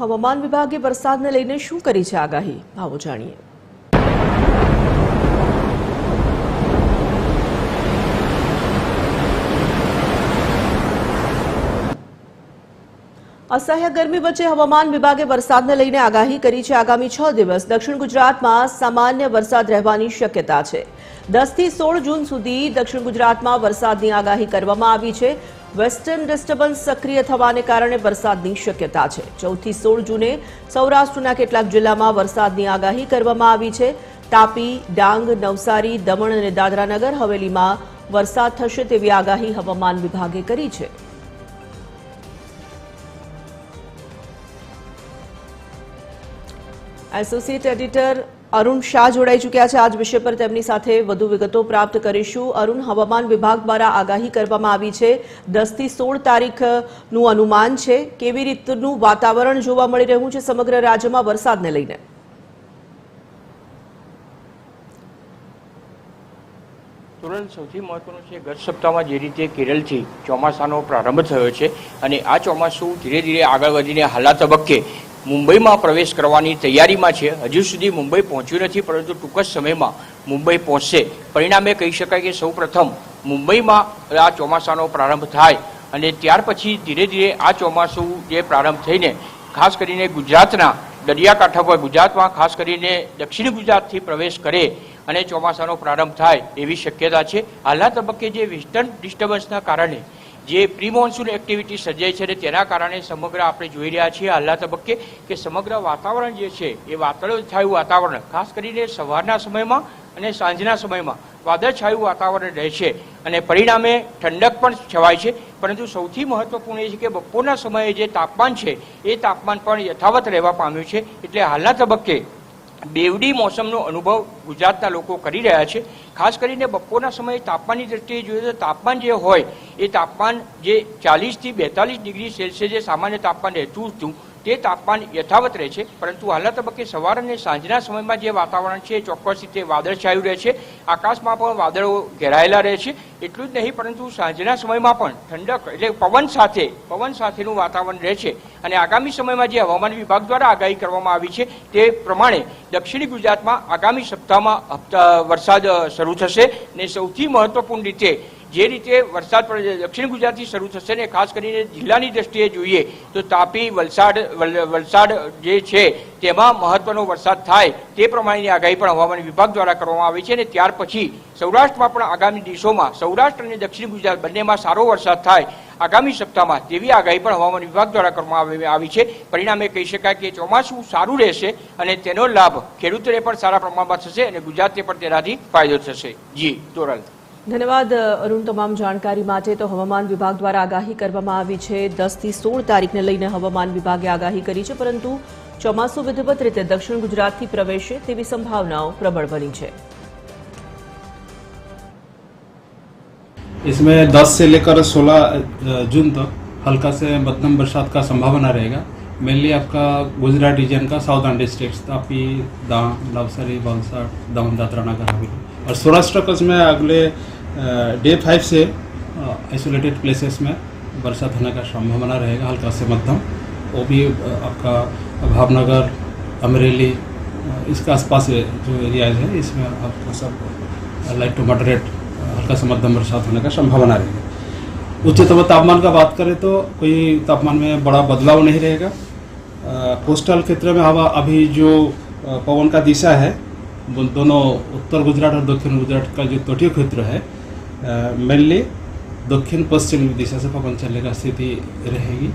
હવામાન વિભાગે વરસાદને લઈને શું કરી છે આગાહી, આવો જાણીએ। असह्य गर्मी वच्चे हवामान विभागे वरसादने लईने आगाही करी है। आगामी 6 दिवस दक्षिण गुजरातमां सामान्य वरसाद रहेवानी शक्यता है। 10 થી 16 जून सुधी दक्षिण गुजरातमां वरसादनी आगाही करवामां आवी छे। वेस्टर्न डिस्टर्बन्स सक्रिय थवाने कारणे वरसादनी शक्यता है। 14 થી 16 जूने सौराष्ट्રના કેટલાક જિલ્લામાં વરસાદની આગાહી કરવામાં આવી છે। તાપી, ડાંગ, નવસારી, દમણ અને દાદરાનગર હવેલીમાં વરસાદ થશે તેવી આગાહી હવામાન વિભાગે કરી છે। એસોસિએટ એડિટર અરુણ શાહ જોડાઈ ચૂક્યા છે। આજ વિષય પર તેમની સાથે વધુ વિગતો પ્રાપ્ત કરીશું। અરુણ, હવામાન વિભાગ દ્વારા આગાહી કરવામાં આવી છે। 10 થી 16 તારીખનું અનુમાન છે। કેવી રીતનું વાતાવરણ જોવા મળી રહ્યું છે સમગ્ર રાજ્યમાં વરસાદને લઈને? तुरंत સૌથી મહત્વનું છે ગત સપ્તાહમાં જે રીતે કેરળથી ચોમાસાનો પ્રારંભ થયો છે અને આ ચોમાસું ધીરે ધીરે આગળ વધીને હાલના તબક્કે મુંબઈમાં પ્રવેશ કરવાની તૈયારીમાં છે। હજુ સુધી મુંબઈ પહોંચ્યું નથી, પરંતુ ટૂંક જ સમયમાં મુંબઈ પહોંચશે। પરિણામે કહી શકાય કે સૌપ્રથમ મુંબઈમાં આ ચોમાસાનો પ્રારંભ થાય અને ત્યાર પછી ધીરે ધીરે આ ચોમાસું જે પ્રારંભ થઈને ખાસ કરીને ગુજરાતના દરિયાકાંઠા પર, ગુજરાતમાં ખાસ કરીને દક્ષિણ ગુજરાતથી પ્રવેશ કરે અને ચોમાસાનો પ્રારંભ થાય એવી શક્યતા છે। હાલના તબક્કે જે વેસ્ટર્ન ડિસ્ટર્બન્સના કારણે જે પ્રી મોન્સૂન એક્ટિવિટી સર્જાઈ છે તેના કારણે સમગ્ર આપણે જોઈ રહ્યા છીએ હાલના તબક્કે કે સમગ્ર વાતાવરણ જે છે એ વાદળછાયું વાતાવરણ ખાસ કરીને સવારના સમયમાં અને સાંજના સમયમાં વાદળછાયું વાતાવરણ રહે છે અને પરિણામે ઠંડક પણ છવાય છે। પરંતુ સૌથી મહત્વપૂર્ણ એ છે કે બપોરના સમયે જે તાપમાન છે એ તાપમાન પણ યથાવત રહેવા પામ્યું છે। એટલે હાલના તબક્કે બેવડી મોસમનો અનુભવ ગુજરાતના લોકો કરી રહ્યા છે। ખાસ કરીને બપોરના સમયે તાપમાનની દ્રષ્ટિએ જોઈએ તો તાપમાન જે હોય એ તાપમાન જે 40 થી 42 ડિગ્રી સેલ્સિયસ જે સામાન્ય તાપમાન રહેતું હતું તે તાપમાન યથાવત રહે છે। પરંતુ હાલના તબક્કે સવાર અને સાંજના સમયમાં જે વાતાવરણ છે એ ચોક્કસ રીતે વાદળછાયું રહે છે। આકાશમાં પણ વાદળો ઘેરાયેલા રહે છે। એટલું જ નહીં, પરંતુ સાંજના સમયમાં પણ ઠંડક એટલે પવન સાથેનું વાતાવરણ રહે છે। અને આગામી સમયમાં જે હવામાન વિભાગ દ્વારા આગાહી કરવામાં આવી છે તે પ્રમાણે દક્ષિણ ગુજરાતમાં આગામી સપ્તાહમાં વરસાદ શરૂ થશે ને સૌથી મહત્વપૂર્ણ રીતે જે રીતે વરસાદ દક્ષિણ ગુજરાતથી શરૂ થશે ને ખાસ કરીને જિલ્લાની દ્રષ્ટિએ જોઈએ તો તાપી, વલસાડ જે છે તેમાં મહત્વનો વરસાદ થાય તે પ્રમાણેની આગાહી પણ હવામાન વિભાગ દ્વારા કરવામાં આવી છે। અને ત્યાર પછી સૌરાષ્ટ્રમાં પણ આગામી દિવસોમાં સૌરાષ્ટ્ર અને દક્ષિણ ગુજરાત બંનેમાં સારો વરસાદ થાય આગામી સપ્તાહમાં તેવી આગાહી પણ હવામાન વિભાગ દ્વારા કરવામાં આવી છે। પરિણામે કહી શકાય કે ચોમાસું સારું રહેશે અને તેનો લાભ ખેડૂતોને પણ સારા પ્રમાણમાં થશે અને ગુજરાતને પણ તેનાથી ફાયદો થશે। જી તોરલ, ધન્યવાદ અરુણ તમામ જાણકારી માટે। તો હવામાન વિભાગ દ્વારા આગાહી કરવામાં આવી છે। 10 થી 16 તારીખને લઈને હવામાન વિભાગે આગાહી કરી છે, પરંતુ ચોમાસું વિધિવત રીતે દક્ષિણ ગુજરાતથી પ્રવેશે તેવી સંભાવનાઓ પ્રબળ બની છે। इसमें 10 से लेकर 16 जून तक हल्का से मध्यम बरसात का संभावना रहेगा। मेनली आपका गुजरात रीजन का साउदर्न डिस्ट्रिक्ट तापी, डांग, नवसारी, वलसाड, दमन, दादरा नगर हवेली और सौराष्ट्र कच्छ में अगले डे 5 से आइसोलेटेड प्लेसेस में बरसात होने का संभावना रहेगा हल्का से मध्यम। वो भी आपका भावनगर, अमरेली इसके आसपास जो एरियाज है इसमें आपका सब लाइट टू मॉडरेट हल्का से मध्यम बरसात होने का संभावना रहेगी। उच्चतम तापमान का बात करें तो कोई तापमान में बड़ा बदलाव नहीं रहेगा। कोस्टल क्षेत्र में हवा अभी जो पवन का दिशा है दोनों उत्तर गुजरात और दक्षिण गुजरात का जो तटीय क्षेत्र है मेनली दक्षिण पश्चिमी दिशा से पवन चलने का स्थिति रहेगी।